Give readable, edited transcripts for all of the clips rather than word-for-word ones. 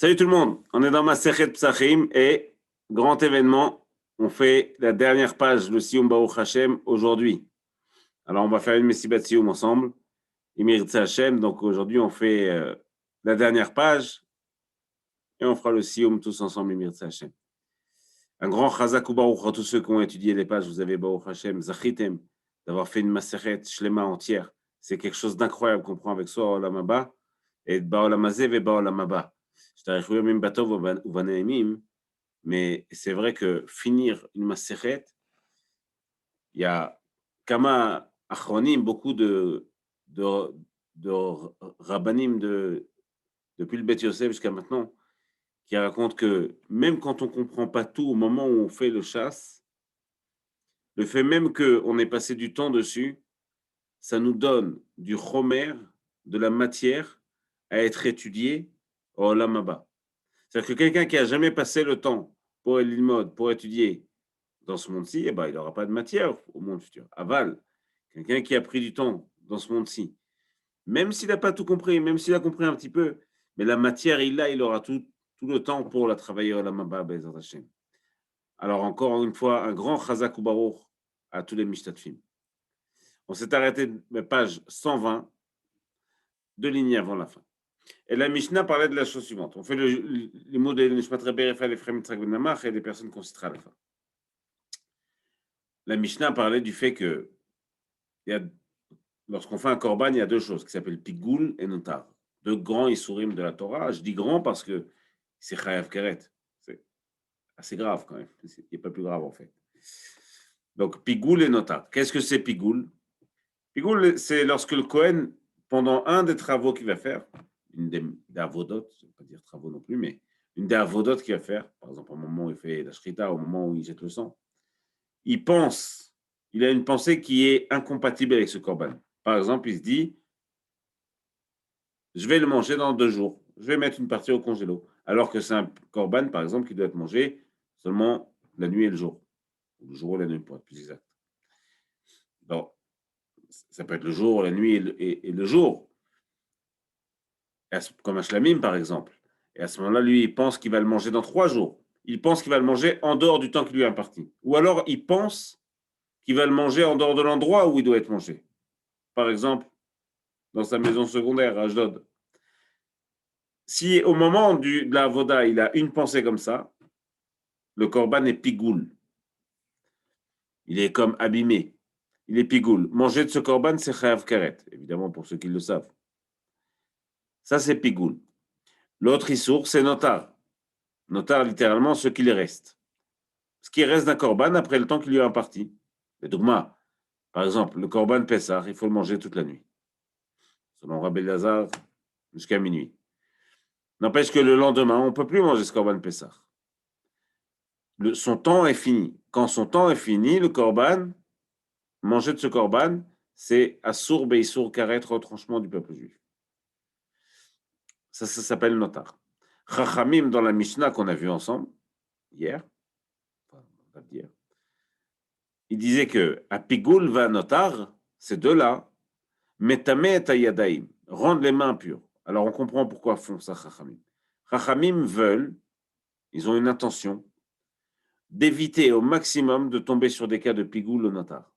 Salut tout le monde, on est dans Masechet Psachim et grand événement, on fait la dernière page, le Siyum Baruch Hashem, aujourd'hui. Alors on va faire une Messibat Siyum ensemble, Imir Hashem, donc aujourd'hui on fait la dernière page et on fera le Siyum tous ensemble, Imir Hashem. Un grand Chazak ou Baruch à tous ceux qui ont étudié les pages, vous avez Baruch Hashem, Zachitem, d'avoir fait une Masechet Shlema entière. C'est quelque chose d'incroyable qu'on prend avec soi Olam Haba et Ba'olam Hazeh et Ba'olam Haba. Mais c'est vrai que finir une Masechet, il y a Kama Achronim, beaucoup de, de Rabbanim depuis le Beth Yosef jusqu'à maintenant, qui racontent que même quand on ne comprend pas tout au moment où on fait le chasse, le fait même qu'on ait passé du temps dessus, ça nous donne du chomer, de la matière à être étudiée au Olam Haba. C'est-à-dire que quelqu'un qui n'a jamais passé le temps pour l'ilmod, pour étudier dans ce monde-ci, eh ben, il n'aura pas de matière au monde futur. Aval, quelqu'un qui a pris du temps dans ce monde-ci, même s'il n'a pas tout compris, même s'il a compris un petit peu, mais la matière, il aura tout le temps pour la travailler au Lamaba, Bezat Hashem. Alors encore une fois, un grand chazak ou baruch à tous les mishtatfim. On s'est arrêté de page 120, deux lignes avant la fin. Et la Mishnah parlait de la chose suivante. On fait les mots de Nishmat Rabbi Raphaël Ephraim Yitzhak Ben Namach et des personnes qu'on citera à la fin. La Mishnah parlait du fait que lorsqu'on fait un korban, il y a deux choses qui s'appellent pigoul et notar. Deux grands isurim de la Torah. Je dis grand parce que c'est chayav keret. C'est assez grave quand même. Il n'y a pas plus grave en fait. Donc pigoul et notar. Qu'est-ce que c'est pigoul? Pigoul, c'est lorsque le Kohen, pendant un des travaux qu'il va faire, une des avodotes, je ne vais pas dire travaux non plus, mais une des avodotes qu'il va faire, par exemple au moment où il fait la shrita, au moment où il jette le sang, il a une pensée qui est incompatible avec ce korban. Par exemple, il se dit, je vais le manger dans 2 jours, je vais mettre une partie au congélo, alors que c'est un korban, par exemple, qui doit être mangé seulement la nuit et le jour, ou le jour ou la nuit, pour être plus exact. Donc, ça peut être le jour, la nuit et le jour, comme un shlamim, par exemple. Et à ce moment-là, lui, il pense qu'il va le manger dans 3 jours. Il pense qu'il va le manger en dehors du temps qui lui est imparti. Ou alors, il pense qu'il va le manger en dehors de l'endroit où il doit être mangé. Par exemple, dans sa maison secondaire à Ashdod. Si au moment de la voda, il a une pensée comme ça, le korban est pigoul. Il est comme abîmé. Il est pigoul. Manger de ce korban, c'est chayav karet, évidemment pour ceux qui le savent. Ça, c'est pigoul. L'autre issour, c'est notar. Notar, littéralement, ce qu'il reste. Ce qui reste d'un korban après le temps qu'il lui a imparti. Le dogma, par exemple, le korban Pessah, il faut le manger toute la nuit. Selon Rabbi Lazare, jusqu'à minuit. N'empêche que le lendemain, on ne peut plus manger ce korban Pessah. Son temps est fini. Quand son temps est fini, le korban, manger de ce korban, c'est assour beissour karet, retranchement du peuple juif. Ça s'appelle notar. Chachamim dans la Mishnah qu'on a vu ensemble hier, il disait que à pigoul va notar, ces deux-là, metame et ayadaim, rendent les mains pures. Alors on comprend pourquoi font ça Chachamim. Chachamim veulent, ils ont une intention d'éviter au maximum de tomber sur des cas de pigoul ou notar.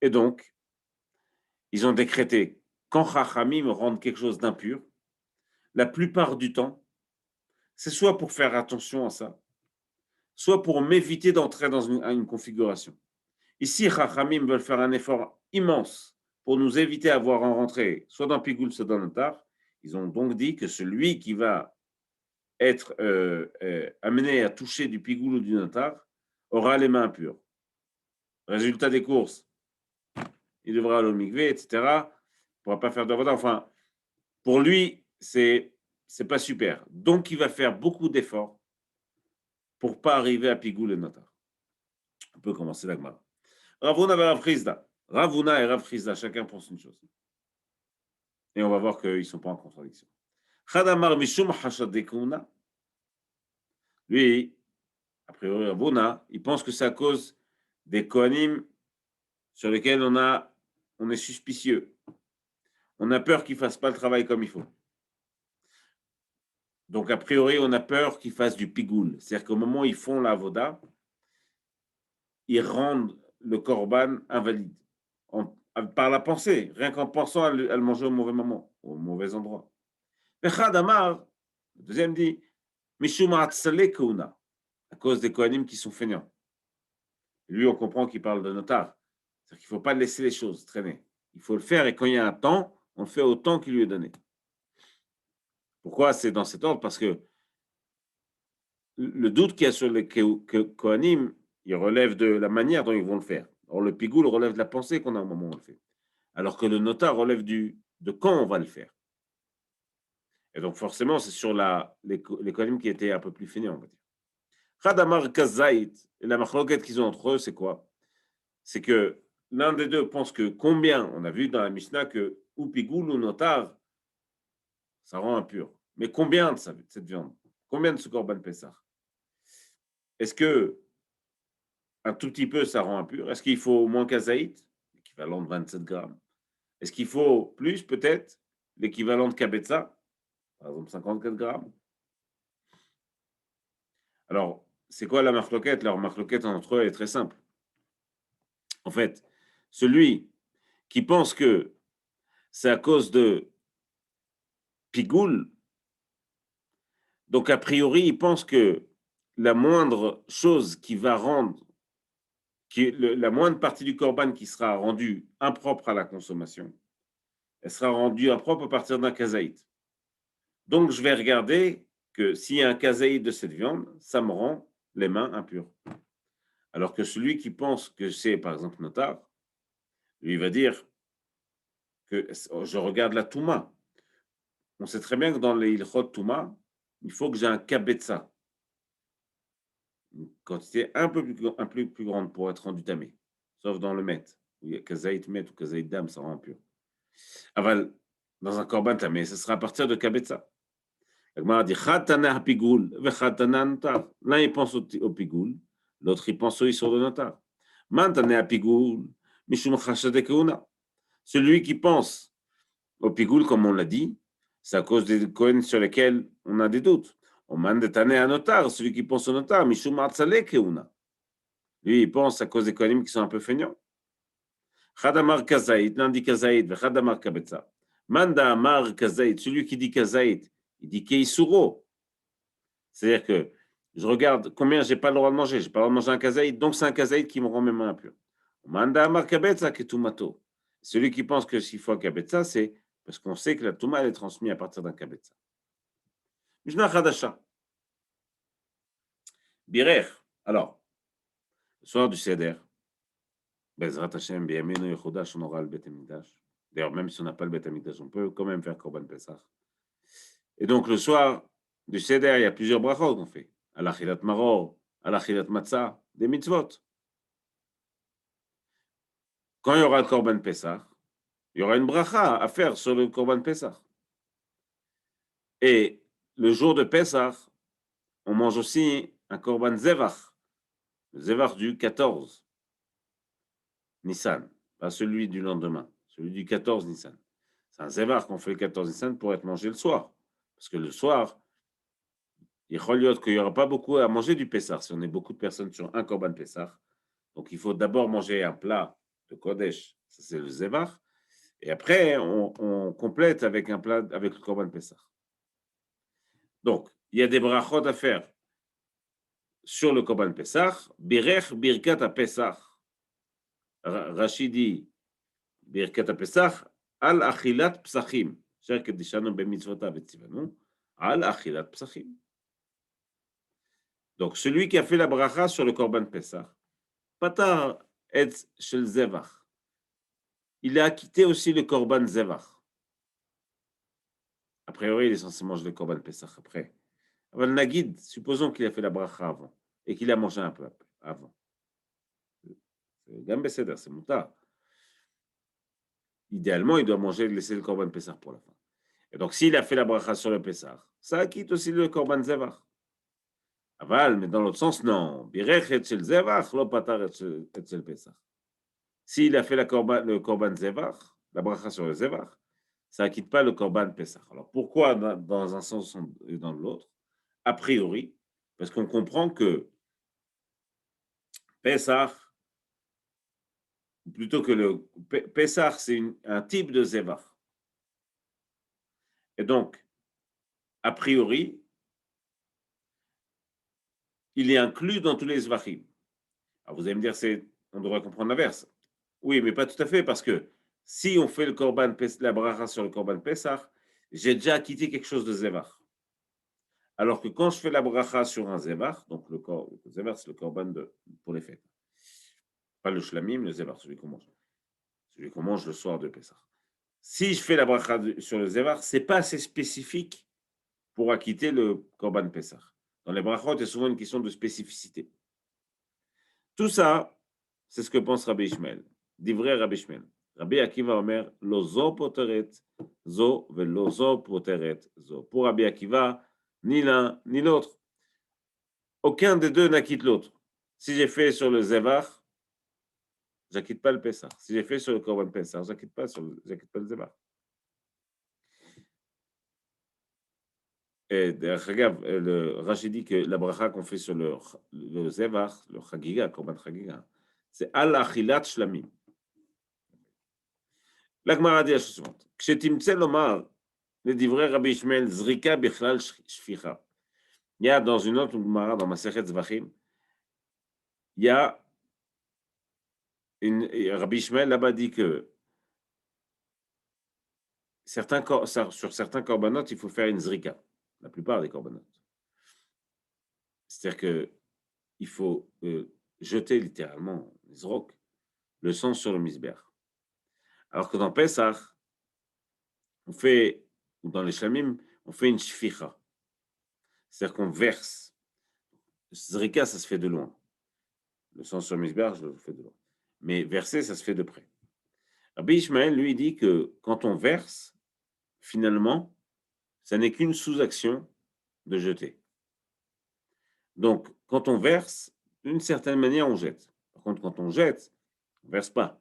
Et donc, ils ont décrété, quand Chachamim rendent quelque chose d'impur, la plupart du temps, c'est soit pour faire attention à ça, soit pour m'éviter d'entrer dans une configuration. Ici, Chachamim veulent faire un effort immense pour nous éviter d'avoir en rentrée, soit dans Pigoul, soit dans Notar. Ils ont donc dit que celui qui va être amené à toucher du Pigoul ou du Notar aura les mains impures. Résultat des courses, il devra aller au mikvé, etc. Il ne pourra pas faire de avoda. Enfin, pour lui, c'est pas super. Donc, il va faire beaucoup d'efforts pour ne pas arriver à Pigoul et Notar. On peut commencer la Gemara. Ravuna et Rav Chizda. Ravuna et Rav Chizda, chacun pense une chose. Et on va voir qu'ils ne sont pas en contradiction. Chadamar Mishum Hashadekuna. Lui, a priori, Ravuna, il pense que c'est à cause des Kohanim sur lesquels on est suspicieux. On a peur qu'ils ne fassent pas le travail comme il faut. Donc, a priori, on a peur qu'ils fassent du pigoul. C'est-à-dire qu'au moment où ils font la avoda, ils rendent le korban invalide. Par la pensée, rien qu'en pensant à le manger au mauvais moment, au mauvais endroit. Echad Amar, le deuxième dit, Mishum Atzale Keuna, à cause des Kohanim qui sont feignants. Lui, on comprend qu'il parle de notar. C'est-à-dire qu'il ne faut pas laisser les choses traîner. Il faut le faire et quand il y a un temps, on le fait au temps qui lui est donné. Pourquoi c'est dans cet ordre? Parce que le doute qu'il y a sur les Kohanim, il relève de la manière dont ils vont le faire. Or, le pigoul relève de la pensée qu'on a au moment où on le fait. Alors que le notar relève de quand on va le faire. Et donc, forcément, c'est sur les Kohanim qui étaient un peu plus feignants, on va dire. Khadamar Kazaït, et la machloket qu'ils ont entre eux, c'est quoi? C'est que l'un des deux pense que combien, on a vu dans la Mishnah que ou pigoul ou notar, ça rend impur. Mais combien de cette viande? Combien de ce korban Pessah? Est-ce que un tout petit peu, ça rend impur? Est-ce qu'il faut moins kazaït, l'équivalent de 27 grammes? Est-ce qu'il faut plus, peut-être, l'équivalent de kabetza, par exemple 54 grammes? Alors, c'est quoi la marloquette? Leur marloquette entre eux est très simple. En fait, celui qui pense que c'est à cause de pigoul, donc a priori, il pense que la moindre chose qui va rendre, la moindre partie du korban qui sera rendue impropre à la consommation, elle sera rendue impropre à partir d'un kazaït. Donc, je vais regarder que s'il y a un kazaït de cette viande, ça me rend les mains impures. Alors que celui qui pense que c'est, par exemple, notar, lui va dire que je regarde la touma. On sait très bien que dans les ilchot touma, il faut que j'ai un kabetza, une quantité un peu plus grande pour être rendu tamé, sauf dans le met, où il y a kazaït met ou kazaït dam, ça rend impur. Aval, dans un korban tamé, ce sera à partir de kabetza. L'Agmara dit Chatana pigoul, vechatana notar. L'un il pense au pigoul, l'autre il pense au isur de notar. Mantane pigoul, mishum chashade keuna. Celui qui pense au pigoul, comme on l'a dit, c'est à cause des Kohen sur lesquels on a des doutes. On mande à notar, celui qui pense au notar, mishum atzale keuna. Lui, il pense à cause des Kohanim qui sont un peu feignants. Chadamar kazaït, l'un dit kazaït, vechadamar kabetza. Manda amar kazaït, celui qui dit kazaït, il dit keisuro. C'est-à-dire que je regarde combien j'ai pas le droit de manger. J'ai pas le droit de manger un kazaïd, donc c'est un kazaïd qui me rend mes mains impures. Manda amar kabetza ketumato. Celui qui pense que s'il faut un kabetza, c'est parce qu'on sait que la touma elle est transmise à partir d'un kabetza. Mishnah Chadasha. Birer. Alors, le soir du Seder, Bezrat Hashem, Biyamenu Yechodash, on aura le Bet Amikdash. D'ailleurs, même si on n'a pas le Bet Amikdash, on peut quand même faire Korban Pesach. Et donc, le soir du Seder, il y a plusieurs brachot qu'on fait. Alachilat Maror, Alachilat Matzah, des mitzvot. Quand il y aura le Korban Pessah, il y aura une bracha à faire sur le Korban Pessah. Et le jour de Pessah, on mange aussi un Korban Zevach, le Zevach du 14 Nissan, pas celui du lendemain, celui du 14 Nissan. C'est un Zevach qu'on fait le 14 Nissan pour être mangé le soir. Parce que le soir, il qu'il n'y aura pas beaucoup à manger du Pessah si on est beaucoup de personnes sur un Korban Pessah. Donc il faut d'abord manger un plat de Kodesh, ça c'est le Zevach. Et après, on complète avec un plat avec le Korban Pessah. Donc, il y a des brachot à faire sur le Korban Pessah. Birech birkat à Pessah. Rashi dit birkat à Pessah al achilat psachim. Cher kedishanu bemitzvotav etzivanu al achilat psachim. Donc, celui qui a fait la bracha sur le Korban Pessah, patar et shel zevach. Il a acquitté aussi le Korban Zevach. A priori, il est censé manger le Korban Pessah après. Le Nagid, supposons qu'il a fait la bracha avant et qu'il a mangé un peu avant. C'est Gam c'est moutar. Idéalement, il doit laisser le Korban Pessah pour la fin. Et donc, s'il a fait la bracha sur le Pessah, ça acquitte aussi le Korban Zevach. Aval, mais dans l'autre sens, non. Birech et shel Zevach, lo patar et shel Pessah. S'il a fait le Korban Zevach, la bracha sur le Zevach, ça n'acquitte pas le Corban Pessah. Alors pourquoi dans un sens et dans l'autre? A priori, parce qu'on comprend que Pessah, plutôt que le Pessah, c'est un type de Zévar. Et donc, a priori, il est inclus dans tous les Zvachim. Alors vous allez me dire, on devrait comprendre l'inverse. Oui, mais pas tout à fait, parce que si on fait le Corban la bracha sur le Corban Pessah, j'ai déjà acquitté quelque chose de Zévar. Alors que quand je fais la bracha sur un Zévar, donc le Zévar, c'est le Corban pour les fêtes. Pas le Shlamim, le Zévar, celui qu'on mange. Celui qu'on mange le soir de Pessah. Si je fais la bracha sur le Zévar, ce n'est pas assez spécifique pour acquitter le Corban Pessah. Dans les brachot, il y a souvent une question de spécificité. Tout ça, c'est ce que pense Rabbi Ishmael. Divrei Rabbi Ishmael. Rabbi Akiva Omer, lo zo poteret zo velo zo poteret zo. Pour Rabbi Akiva, ni l'un ni l'autre. Aucun des deux n'acquitte l'autre. Si j'ai fait sur le Zévar, j'acquitte pas le Pessah. Si j'ai fait sur le Corban Pessah, j'acquitte pas le Zévar. Et regarde, le Rachid dit que la bracha qu'on fait sur le Zévar, le Chagiga, Corban Chagiga, c'est al achilat shlamim. La Gemara dit la chose suivante. Kshetimtse lomar, le divrei Rabbi Ishmael, zrika bichlal shficha. Il y a dans une autre Gemara, dans Masechet Zvachim, il y a Rabbi Ishmael là-bas dit que sur certains corbanotes, il faut faire une zrika. La plupart des corbanotes. C'est-à-dire qu'il faut jeter littéralement, zrok, le sang sur le misber. Alors que dans Pesach, ou dans les Shamim, on fait une shficha. C'est-à-dire qu'on verse. Zrika, ça se fait de loin. Le sang sur le misber, je le fais de loin. Mais verser, ça se fait de près. Rabbi Ishmael, lui, dit que quand on verse, finalement, ça n'est qu'une sous-action de jeter. Donc, quand on verse, d'une certaine manière, on jette. Par contre, quand on jette, on ne verse pas.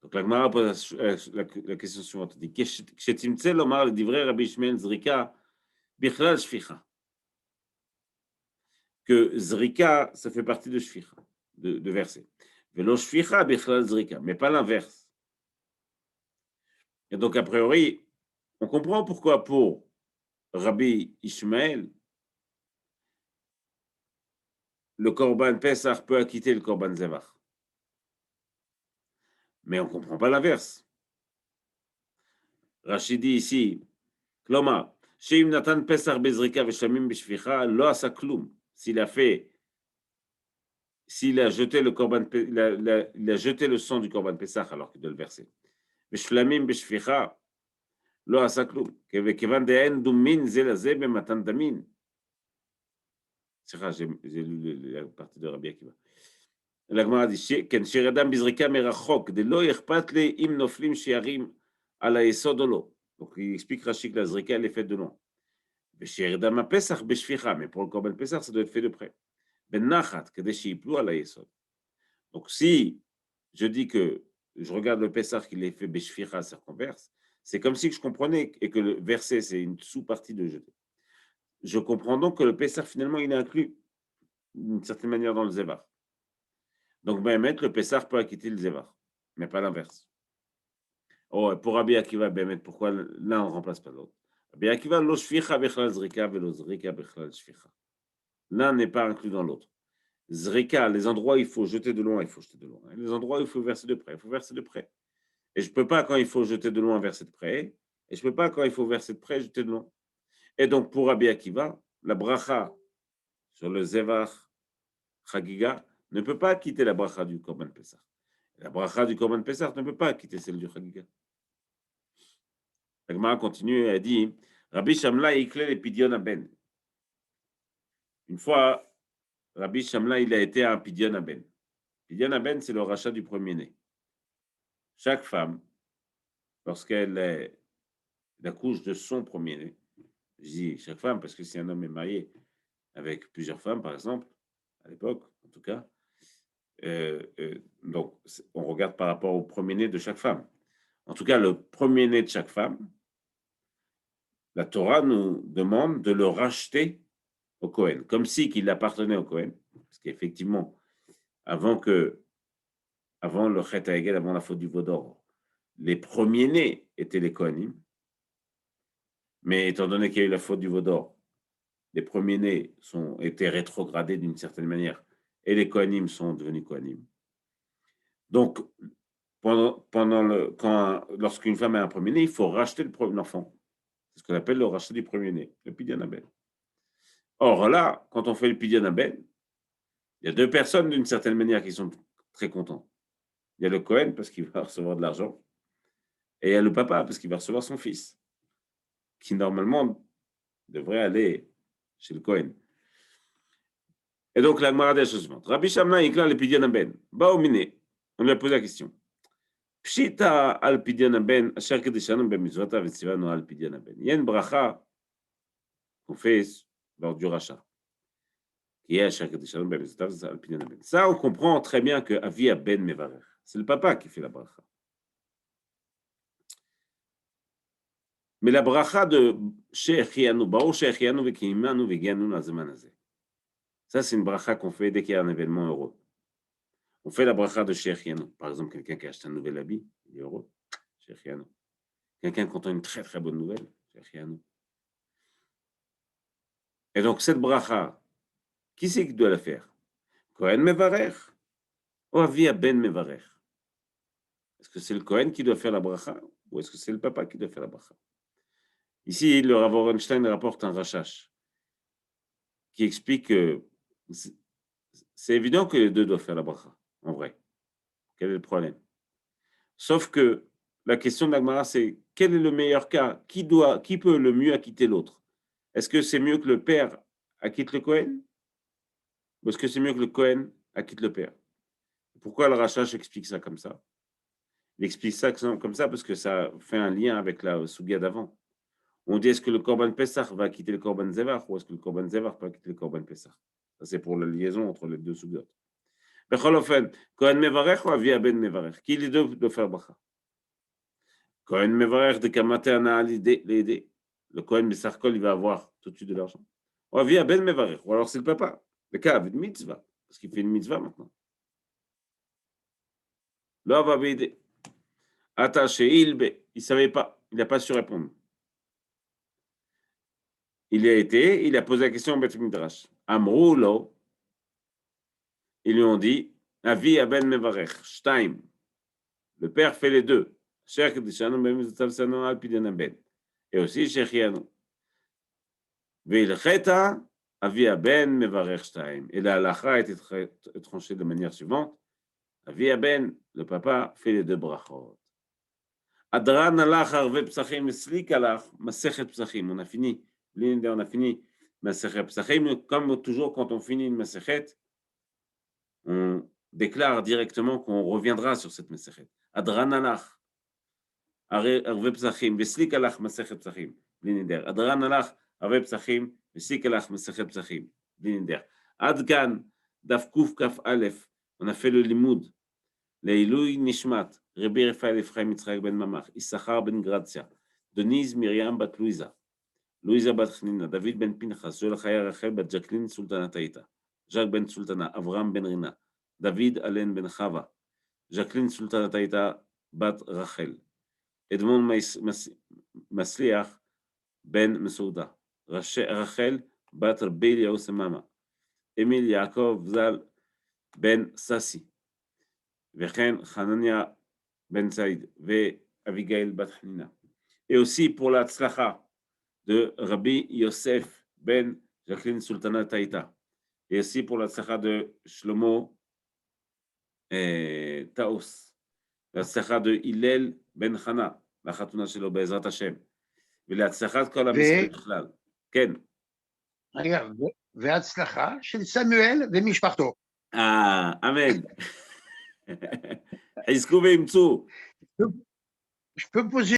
Donc, la Gemara pose la question suivante. Elle dit, Kshetimtse lomar le divrei Rabbi Ishmael zrika bichlal shficha. Que zrika, ça fait partie de shficha, de verser. Velo shficha bichlal zrika, mais pas l'inverse. Et donc, a priori, on comprend pourquoi pour Rabbi Ishmael, le Korban Pesach peut acquitter le Korban Zévar. Mais on ne comprend pas l'inverse. Rachid dit ici, Kloma, Sheim Natan Pesach Bezrika Veshamim Beshficha, Lo Asa Klum. S'il a jeté le Korban, il a jeté le sang du Korban Pesach alors qu'il doit le verser. Veshlamim Beshficha, Lo Asa Klum. Kevan De'en Dumin Zelaze Bematan Damin. J'ai lu la partie de Rabbi Akiva. La Gemara dit כן, שירדם בזריקה מרחוק, דלא אכפת לי אם נופלים שערים על היסוד או לא. Donc il explique Rachid que la zrika elle est faite de loin. ושירדם הפסח בשפיכה, mais pour le Corban Pesach ça doit être fait de près. בנחת, כדי שיפלו על היסוד. Donc si je dis que je regarde le Pesach qu'il est fait beshficha, c'est qu'on verse, c'est comme si je comprenais et que le verset c'est une sous-partie de jeter. Je comprends donc que le Pesach finalement il est inclus d'une certaine manière dans le Zévar. Donc, le Pessah peut acquitter le Zévar, mais pas l'inverse. Oh, pour Rabbi Akiva, pourquoi l'un ne remplace pas l'autre? Rabbi Akiva, lo shficha bechlal zrika velo zrika bechlal shficha. L'un n'est pas inclus dans l'autre. Zrika, les endroits où il faut jeter de loin, il faut jeter de loin. Les endroits où il faut verser de près, il faut verser de près. Et je ne peux pas, quand il faut jeter de loin, verser de près. Et je ne peux pas, quand il faut verser de près, jeter de loin. Et donc, pour Rabbi Akiva, la bracha sur le Zévar Chagiga ne peut pas quitter la bracha du Korban Pesach. La bracha du Korban Pesach ne peut pas quitter celle du Chagiga. La Gemara continue et elle dit Rabbi Shamla iklel et Pidyon Aben. Une fois, Rabbi Shamla il a été à un Pidyon Aben. Pidyon Aben, c'est le rachat du premier-né. Chaque femme, lorsqu'elle accouche de son premier-né, je dis chaque femme parce que si un homme est marié avec plusieurs femmes, par exemple, à l'époque, en tout cas, donc on regarde par rapport au premier-né de chaque femme. en tout cas le premier-né de chaque femme, la Torah nous demande de le racheter au Kohen, comme si qu'il appartenait au Kohen, parce qu'effectivement, avant le Chet HaEgel, avant la faute du veau d'or, les premiers-nés étaient les Kohanim, mais étant donné qu'il y a eu la faute du veau d'or, les premiers-nés étaient rétrogradés d'une certaine manière, et les Kohanim sont devenus Kohanim. Donc, lorsqu'une femme a un premier-né, il faut racheter l'enfant. C'est ce qu'on appelle le rachat du premier-né, le Pidyon Abel. Or là, quand on fait le Pidyon Abel, il y a deux personnes d'une certaine manière qui sont très contents. Il y a le Kohen parce qu'il va recevoir de l'argent, et il y a le papa parce qu'il va recevoir son fils, qui normalement devrait aller chez le Kohen. Et donc, la Gemara dit la chose suivante. Rabbi Shamna ikla le Pidyon Abel. Baomine. On lui a posé la question. Pshita al Pidyon Abel, asher kedeshanu b'mitzvota v'tzivanu al Pidyon Abel. Il y a une bracha qu'on fait lors du rachat. Ça, on comprend très bien que Avi Ben Mevarer, c'est le papa qui fait la bracha. Mais la bracha de Shechianu, Baruch Shechianu v'Kimanu v'Gianu Nazeman Hazeh. Ça, c'est une bracha qu'on fait dès qu'il y a un événement heureux. On fait la bracha de Shechianu. Par exemple, quelqu'un qui achète un nouvel habit, il est heureux. Shechianu. Quelqu'un qui entend une très très bonne nouvelle, Shechianu. Et donc, cette bracha, qui c'est qui doit la faire? Kohen Mevarer ou Avi Ben Mevarer? Est-ce que c'est le Kohen qui doit faire la bracha ou est-ce que c'est le papa qui doit faire la bracha? Ici, le Rav Orenstein rapporte un rachash qui explique que c'est évident que les deux doivent faire la bracha, en vrai. Quel est le problème? Sauf que la question de l'Agmara, c'est quel est le meilleur cas? Qui peut le mieux acquitter l'autre? Est-ce que c'est mieux que le père acquitte le Kohen? Ou est-ce que c'est mieux que le Kohen acquitte le père? Pourquoi le rachash explique ça comme ça? Il explique ça comme ça parce que ça fait un lien avec la Sougia d'avant. On dit est-ce que le Korban Pessah va quitter le Korban Zevach ou est-ce que le Korban Zevach va quitter le Korban Pessah? Ça, c'est pour la liaison entre les deux Sougiot. Becholofen, Kohen Mevarech ou Avi Ben Mevarech? Qui les deux doivent faire bracha? Kohen Mevarech de Kamate Ana l'aider. Le Kohen Messarkol, il va avoir tout de suite de l'argent. Ou Avi Ben Mevarech, ou alors c'est le papa. Le cas avec une mitzvah, parce qu'il fait une mitzvah maintenant. Là, va aider. Attaché, il ne savait pas, il n'a pas su répondre. Il a posé la question au Beth Midrash. Amroulo, ils lui ont dit, Avi Aben Mevarech, Shtaim. Le père fait les deux. Et aussi Shechianu. Veilcheta, Avi Aben Mevarech Shtaim. Et la halakha a été tranchée de manière suivante. Avi Aben, le papa, fait les deux brachot. Adran alach arve psachim eslik alach, masechet psachim. On a fini. On a fini. Masechet psachim, comme toujours quand on finit une masechet, on déclare directement qu'on reviendra sur cette masechet. Adran alach arve psachim eslik alach, masechet psachim. L'inider. Adran alach arve psachim eslik alach, masechet psachim. L'inider. Adkan daf kaf alef. On a fait le limoud. Leilui nishmat. Rabbi Raphaël Ephraim Yitzhak ben Mamach, Issachar ben Gratia, Denise Myriam bat Louisa, Louisa bat Chnina, David ben Pinchas, Joël Chaya Rachel bat Jacqueline Sultana Taïta, Jacques ben Sultana, Avram ben Rina, David Allen ben Chava, Jacqueline Sultana Taïta bat Rachel, Edmond Masliach ben Mesouda, Rachel bat Rabbi Eliyahu Semama, Emil Yaakov Zal ben Sassi, Vechen Hanania Ben Saïd, ve Abigail Bat Hanina. Et aussi pour la tzlacha de Rabbi Yosef Ben Jacqueline Sultana Taïta. Et aussi pour la tzlacha de Shlomo Taos. La tzlacha de Hillel Ben Chana, la chatuna shelo Be'ezrat Hashem. la tzlacha de Kol Am Yisrael בכלל. כן. רגע, והצלחה של סמואל ומשפחתו. אמן. חזקו ואמצו. Je peux poser